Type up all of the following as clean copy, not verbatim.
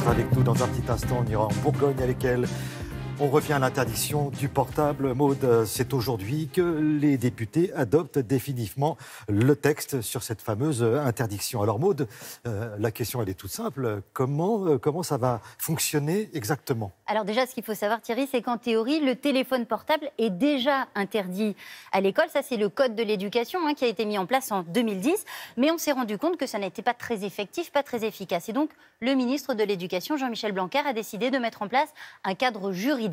sera avec nous dans un petit instant. On ira en Bourgogne avec elle. On revient à l'interdiction du portable. Maude, c'est aujourd'hui que les députés adoptent définitivement le texte sur cette fameuse interdiction. Alors Maude, la question elle est toute simple. Comment ça va fonctionner exactement ? Alors déjà, ce qu'il faut savoir, Thierry, c'est qu'en théorie, le téléphone portable est déjà interdit à l'école. Ça, c'est le code de l'éducation qui a été mis en place en 2010. Mais on s'est rendu compte que ça n'était pas très effectif, pas très efficace. Et donc, le ministre de l'Éducation, Jean-Michel Blanquer, a décidé de mettre en place un cadre juridique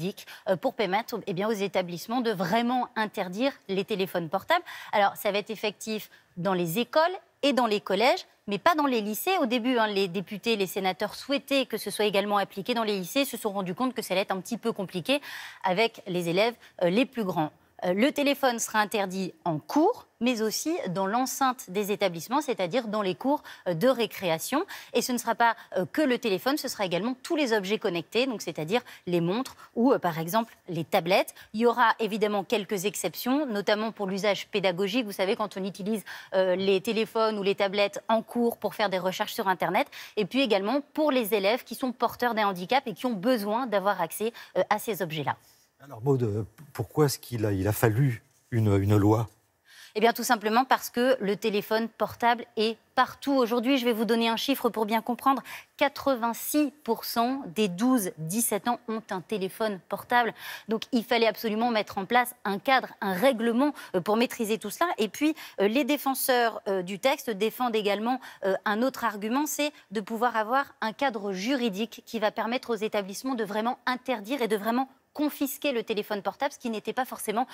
pour permettre aux établissements de vraiment interdire les téléphones portables. Alors, ça va être effectif dans les écoles et dans les collèges, mais pas dans les lycées. Au début, les députés, les sénateurs souhaitaient que ce soit également appliqué dans les lycées, se sont rendus compte que ça allait être un petit peu compliqué avec les élèves les plus grands. Le téléphone sera interdit en cours, mais aussi dans l'enceinte des établissements, c'est-à-dire dans les cours de récréation. Et ce ne sera pas que le téléphone, ce sera également tous les objets connectés, donc c'est-à-dire les montres ou par exemple les tablettes. Il y aura évidemment quelques exceptions, notamment pour l'usage pédagogique. Vous savez, quand on utilise les téléphones ou les tablettes en cours pour faire des recherches sur Internet. Et puis également pour les élèves qui sont porteurs d'un handicap et qui ont besoin d'avoir accès à ces objets-là. Alors Maude, pourquoi est-ce qu'il a fallu une loi ? Eh bien, tout simplement parce que le téléphone portable est partout. Aujourd'hui, je vais vous donner un chiffre pour bien comprendre. 86% des 12-17 ans ont un téléphone portable. Donc, il fallait absolument mettre en place un cadre, un règlement pour maîtriser tout cela. Et puis, les défenseurs du texte défendent également un autre argument, c'est de pouvoir avoir un cadre juridique qui va permettre aux établissements de vraiment interdire et de vraiment confisquer le téléphone portable, ce qui n'était pas forcément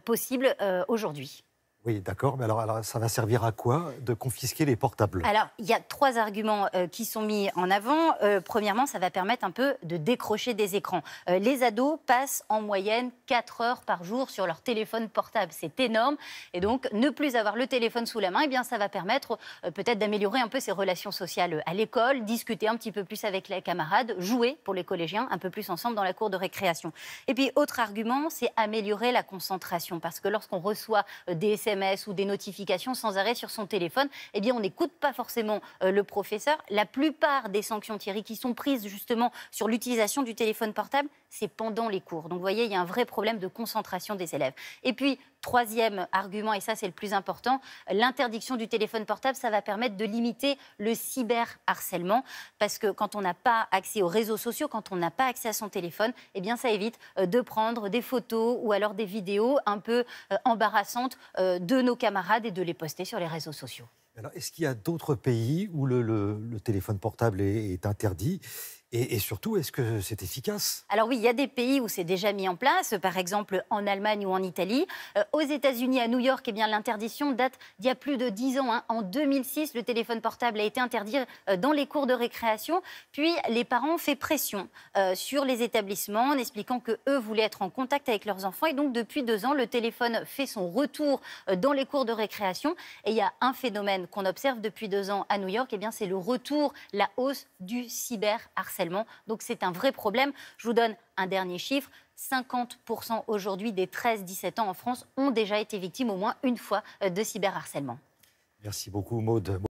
possible aujourd'hui. Oui, d'accord, mais alors ça va servir à quoi de confisquer les portables ? Alors, il y a 3 arguments qui sont mis en avant. Premièrement, ça va permettre un peu de décrocher des écrans. Les ados passent en moyenne 4 heures par jour sur leur téléphone portable. C'est énorme. Et donc, ne plus avoir le téléphone sous la main, eh bien, ça va permettre peut-être d'améliorer un peu ses relations sociales à l'école, discuter un petit peu plus avec les camarades, jouer pour les collégiens un peu plus ensemble dans la cour de récréation. Et puis, autre argument, c'est améliorer la concentration. Parce que lorsqu'on reçoit des SMS ou des notifications sans arrêt sur son téléphone, eh bien on n'écoute pas forcément le professeur. La plupart des sanctions, Thierry, qui sont prises justement sur l'utilisation du téléphone portable, c'est pendant les cours. Donc vous voyez, il y a un vrai problème de concentration des élèves. Et puis, troisième argument, et ça c'est le plus important, l'interdiction du téléphone portable, ça va permettre de limiter le cyberharcèlement, parce que quand on n'a pas accès aux réseaux sociaux, quand on n'a pas accès à son téléphone, eh bien ça évite de prendre des photos ou alors des vidéos un peu embarrassantes de nos camarades et de les poster sur les réseaux sociaux. Alors, est-ce qu'il y a d'autres pays où le téléphone portable est interdit ? Et surtout, est-ce que c'est efficace ? Alors oui, il y a des pays où c'est déjà mis en place, par exemple en Allemagne ou en Italie. Aux États-Unis, à New York, eh bien, l'interdiction date d'il y a plus de 10 ans. En 2006, le téléphone portable a été interdit dans les cours de récréation. Puis les parents ont fait pression sur les établissements en expliquant qu'eux voulaient être en contact avec leurs enfants. Et donc depuis 2 ans, le téléphone fait son retour dans les cours de récréation. Et il y a un phénomène qu'on observe depuis 2 ans à New York, eh bien, c'est le retour, la hausse du cyberharcèlement. Donc c'est un vrai problème. Je vous donne un dernier chiffre. 50% aujourd'hui des 13-17 ans en France ont déjà été victimes au moins une fois de cyberharcèlement. Merci beaucoup Maude.